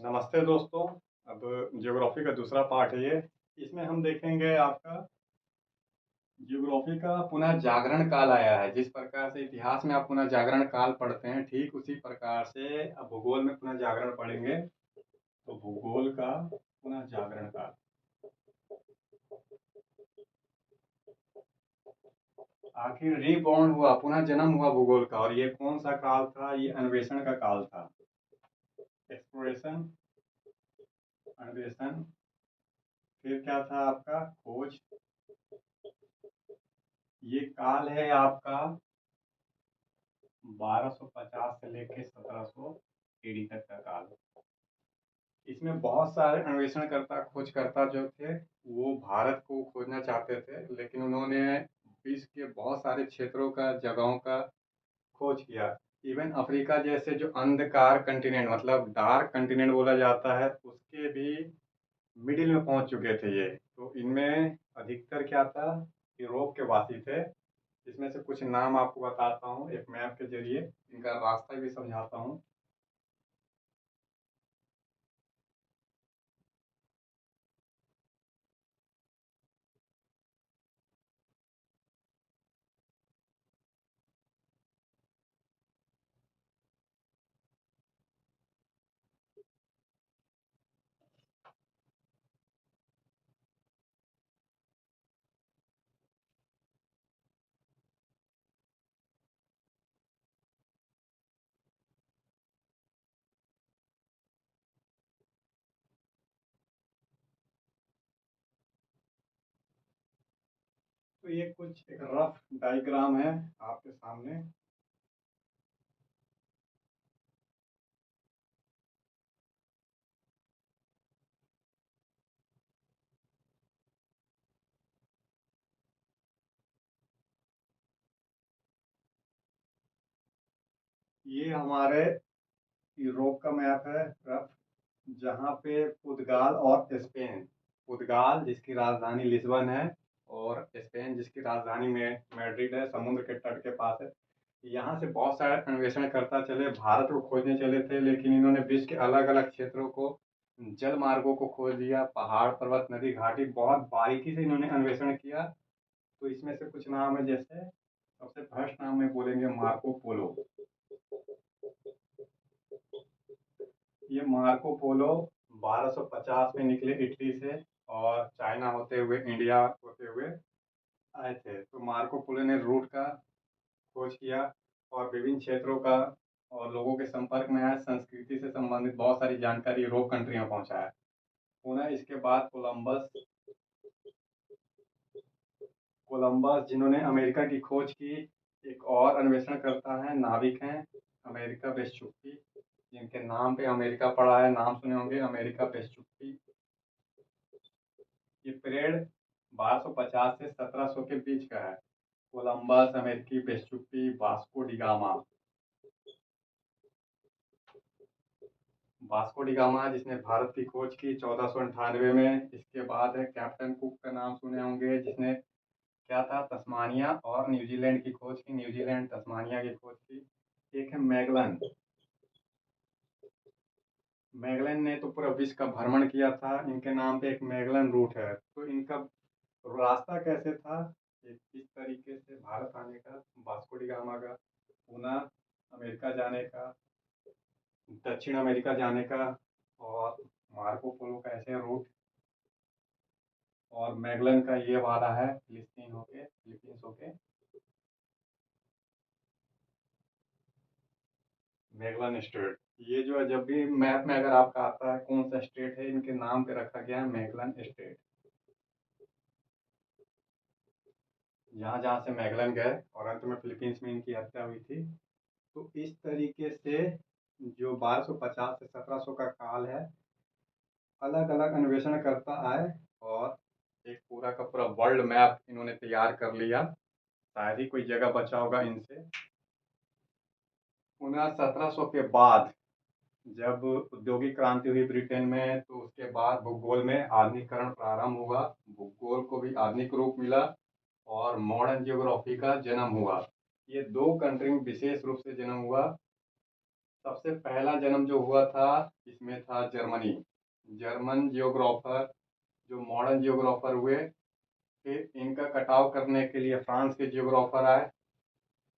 नमस्ते दोस्तों। अब ज्योग्राफी का दूसरा पार्ट है ये। इसमें हम देखेंगे आपका ज्योग्राफी का पुनः जागरण काल आया है। जिस प्रकार से इतिहास में आप पुनः जागरण काल पढ़ते हैं, ठीक उसी प्रकार से अब भूगोल में पुनः जागरण पढ़ेंगे। तो भूगोल का पुनः जागरण काल, आखिर रीबॉर्न हुआ, पुनः जन्म हुआ भूगोल का। और ये कौन सा काल था? ये अन्वेषण का काल था। एक्सप्लोरेशन, अन्वेषण। फिर क्या था आपका? खोज। ये काल है आपका 1250 से लेके 1700 ईडी तक का काल। इसमें बहुत सारे अन्वेषणकर्ता, खोजकर्ता जो थे वो भारत को खोजना चाहते थे, लेकिन उन्होंने विश्व के बहुत सारे क्षेत्रों का, जगहों का खोज किया। इवन अफ्रीका जैसे जो अंधकार कंटिनेंट, मतलब डार्क कंटिनेंट बोला जाता है, उसके भी मिडिल में पहुंच चुके थे ये। तो इनमें अधिकतर क्या था? यूरोप के वासी थे। इसमें से कुछ नाम आपको बताता हूँ एक मैप के जरिए, इनका रास्ता भी समझाता हूँ। तो ये कुछ एक रफ डायग्राम है आपके सामने। ये हमारे यूरोप का मैप है, रफ। जहाँ पे पुर्तगाल और स्पेन, पुर्तगाल जिसकी राजधानी लिस्बन है, और स्पेन जिसकी राजधानी में मैड्रिड है, समुद्र के तट के पास है। यहाँ से बहुत सारे अन्वेषण करता चले, भारत को खोजने चले थे, लेकिन इन्होंने विश्व के अलग अलग क्षेत्रों को, जल मार्गों को खोज लिया। पहाड़, पर्वत, नदी, घाटी, बहुत बारीकी से इन्होंने अन्वेषण किया। तो इसमें से कुछ नाम है, जैसे सबसे फर्स्ट नाम में बोलेंगे मार्को पोलो। ये मार्को पोलो 1250 में निकले इटली से, और चाइना होते हुए, इंडिया होते हुए आए थे। तो मार्को पोलो ने रूट का खोज किया और विभिन्न क्षेत्रों का और लोगों के संपर्क में आया। संस्कृति से संबंधित बहुत सारी जानकारी यूरोप कंट्री में पहुंचाया। पुनः इसके बाद कोलंबस, कोलंबस जिन्होंने अमेरिका की खोज की। एक और अन्वेषण करता है, नाविक हैं, अमेरिका वेस्पुक्सी, जिनके नाम पे अमेरिका पड़ा है, नाम सुने होंगे, अमेरिका वेस्पुक्सी। ये पीरियड 1250 से 1700 के बीच का है। कोलंबस, अमेरिकी Vespucci, Vasco da Gama. Vasco da Gama जिसने भारत की खोज की 1498 में। इसके बाद है कैप्टन कुक, का नाम सुने होंगे, जिसने क्या था, तस्मानिया और न्यूजीलैंड की खोज की, न्यूजीलैंड तस्मानिया की खोज की। एक है मैगलन। मैगलन ने तो पूरा विश्व का भ्रमण किया था। इनके नाम पे एक मैगलन रूट है। तो इनका रास्ता कैसे था? इस तरीके से भारत आने का, वास्को डी गामा का, पुनः अमेरिका जाने का, दक्षिण अमेरिका जाने का, और मार्को पोलो का ऐसे रूट। और मैगलन का ये वाला है, फिलिस्तीन होके, फिलीपींस होके, मैगलन स्टेट। ये जो है, जब भी मैप में अगर आपका आता है कौन सा स्टेट है, इनके नाम पे रखा गया है मैगलन स्टेट। जहाँ जहाँ से मैगलन गए, और अंत में फिलीपींस में इनकी हत्या हुई थी। तो इस तरीके से जो 1250 से 1700 का काल है, अलग अलग अन्वेषण करता आए, और एक पूरा का पूरा वर्ल्ड मैप इन्होंने तैयार कर लिया। शायद ही कोई जगह बचा होगा इनसे। पुनः 1700 के बाद जब औद्योगिक क्रांति हुई ब्रिटेन में, तो उसके बाद भूगोल में आधुनिकीकरण प्रारंभ हुआ। भूगोल को भी आधुनिक रूप मिला, और मॉडर्न ज्योग्राफी का जन्म हुआ। ये दो कंट्री में विशेष रूप से जन्म हुआ। सबसे पहला जन्म जो हुआ था इसमें था जर्मनी। जर्मन जियोग्राफर जो मॉडर्न जियोग्राफर हुए, फिर इनका कटाव करने के लिए फ्रांस के जियोग्राफर आए।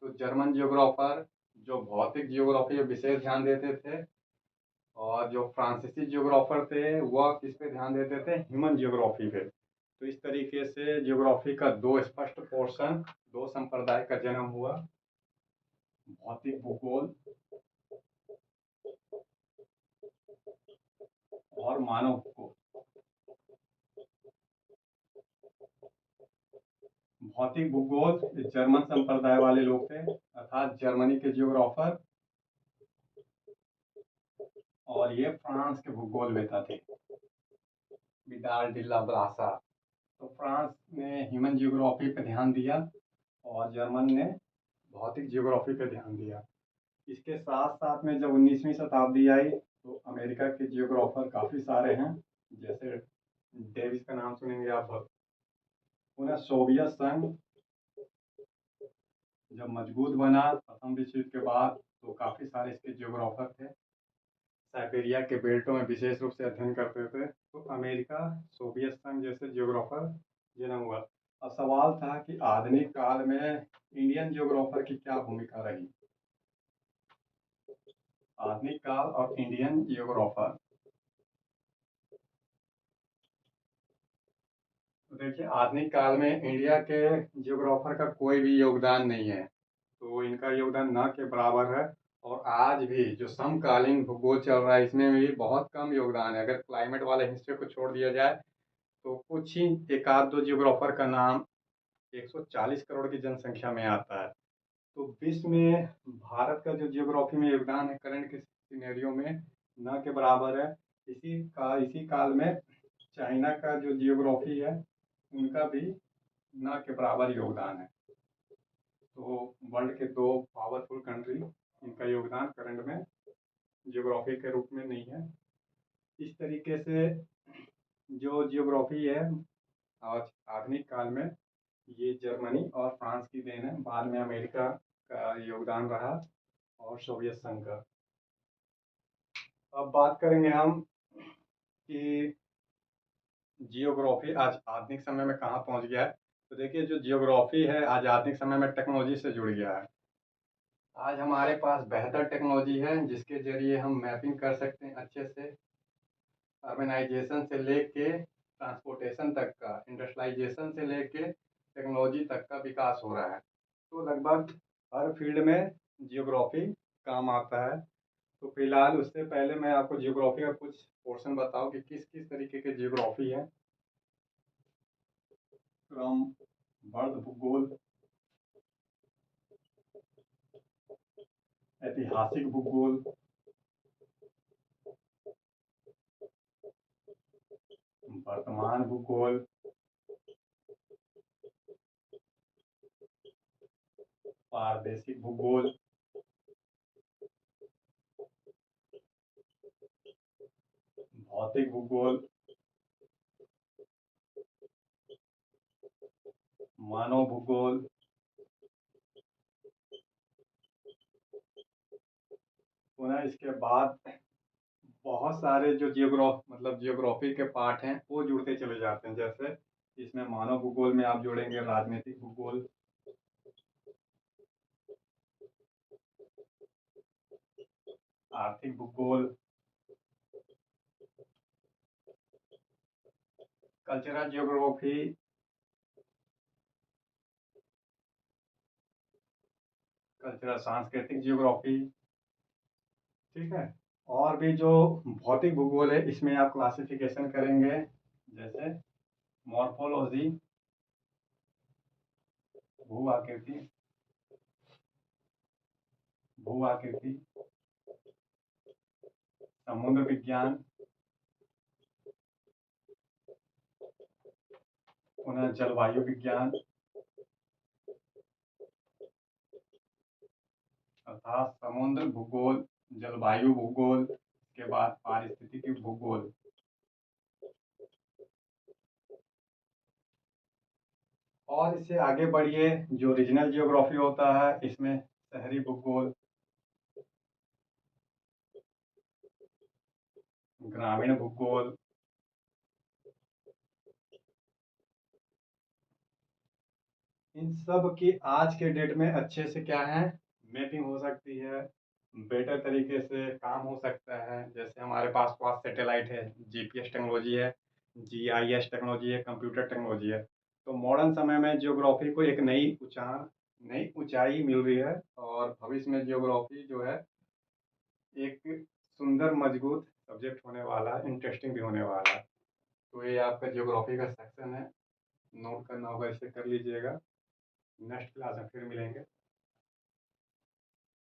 तो जर्मन जियोग्राफर जो भौतिक जियोग्राफी पे विशेष ध्यान देते थे, और जो फ्रांसीसी जियोग्राफर थे वह किस पे ध्यान देते थे, ह्यूमन जियोग्राफी पे। तो इस तरीके से जियोग्राफी का दो स्पष्ट पोर्शन, दो संप्रदाय का जन्म हुआ, भौतिक भूगोल और मानव भूगोल। भौतिक भूगोल जर्मन संप्रदाय वाले लोग थे, अर्थात जर्मनी के जियोग्राफर, और ये फ्रांस के भूगोल वेता थे, विडाल डिल्ला ब्रासा। तो फ्रांस ने ह्यूमन जियोग्राफी पे ध्यान दिया और जर्मन ने भौतिक जियोग्राफी पे ध्यान दिया। इसके साथ साथ में जब 19वीं शताब्दी आई तो अमेरिका के जियोग्राफर काफ़ी सारे हैं, जैसे डेविस का नाम सुनेंगे आप। पुनः सोवियत संघ जब मजबूत बना प्रथम विश्व युद्ध के बाद, तो काफ़ी सारे इसके जियोग्राफर थे, साइबेरिया के बेल्टों में विशेष रूप से अध्ययन करते थे। तो अमेरिका, सोवियत संघ जैसे जियोग्राफर जन्म हुआ। अब सवाल था कि आधुनिक काल में इंडियन जियोग्राफर की क्या भूमिका रही। आधुनिक काल और इंडियन जियोग्राफर, तो देखिए आधुनिक काल में इंडिया के जियोग्राफर का कोई भी योगदान नहीं है, तो इनका योगदान न के बराबर है। और आज भी जो समकालीन भूगोल चल रहा है इसमें भी बहुत कम योगदान है। अगर क्लाइमेट वाले हिस्से को छोड़ दिया जाए तो कुछ ही एक आध दो जियोग्राफर का नाम 140 करोड़ की जनसंख्या में आता है। तो विश्व में भारत का जो जियोग्राफी में योगदान है करंट के सिनेरियो में न के बराबर है। इसी काल में चाइना का जो जियोग्राफी है उनका भी न के बराबर योगदान है। तो वर्ल्ड के दो पावरफुल कंट्री, इनका योगदान करंट में जियोग्राफी के रूप में नहीं है। इस तरीके से जो जियोग्राफी है आज आधुनिक काल में ये जर्मनी और फ्रांस की देन है, बाद में अमेरिका का योगदान रहा और सोवियत संघ का। अब बात करेंगे हम कि जियोग्राफी आज आधुनिक समय में कहाँ पहुँच गया है। तो देखिए जो जियोग्राफी है आज आधुनिक समय में टेक्नोलॉजी से जुड़ गया है। आज हमारे पास बेहतर टेक्नोलॉजी है जिसके जरिए हम मैपिंग कर सकते हैं अच्छे से। अर्बनाइजेशन से लेके ट्रांसपोर्टेशन तक का, इंडस्ट्रियलाइजेशन से लेके टेक्नोलॉजी तक का विकास हो रहा है। तो लगभग हर फील्ड में जियोग्राफी काम आता है। तो फिलहाल उससे पहले मैं आपको जियोग्राफी का कुछ पोर्शन बताऊं कि किस किस तरीके के जियोग्राफी है। क्रम, वर्ध भूगोल, ऐतिहासिक भूगोल, वर्तमान भूगोल, पारदेशिक भूगोल, भौतिक भूगोल, मानव भूगोल, पुनः इसके बाद बहुत सारे जो जियोग्राफी के पार्ट हैं वो जुड़ते चले जाते हैं। जैसे इसमें मानव भूगोल में आप जोड़ेंगे राजनीतिक भूगोल, आर्थिक भूगोल, कल्चरल जियोग्राफी, कल्चरल सांस्कृतिक जियोग्राफी, ठीक है। और भी जो भौतिक भूगोल है इसमें आप क्लासिफिकेशन करेंगे, जैसे मॉर्फोलॉजी, भू आकृति, भू आकृति, समुद्र विज्ञान, पुनः जलवायु विज्ञान, अर्थात समुद्र भूगोल, जलवायु भूगोल के बाद पारिस्थितिकी भूगोल। और इससे आगे बढ़िए जो रीजनल जियोग्राफी होता है इसमें शहरी भूगोल, ग्रामीण भूगोल, इन सब की आज के डेट में अच्छे से क्या है, मैपिंग हो सकती है, बेटर तरीके से काम हो सकता है। जैसे हमारे पास पास सैटेलाइट है, जीपीएस टेक्नोलॉजी है, जीआईएस टेक्नोलॉजी है, कंप्यूटर टेक्नोलॉजी है। तो मॉडर्न समय में जियोग्राफी को एक नई ऊंचाई मिल रही है, और भविष्य में जियोग्राफी जो है एक सुंदर मजबूत सब्जेक्ट होने वाला है, इंटरेस्टिंग भी होने वाला है। तो ये आपका जियोग्राफी का सेक्शन है, नोट करना होगा, इसे कर लीजिएगा। नेक्स्ट क्लास में फिर मिलेंगे।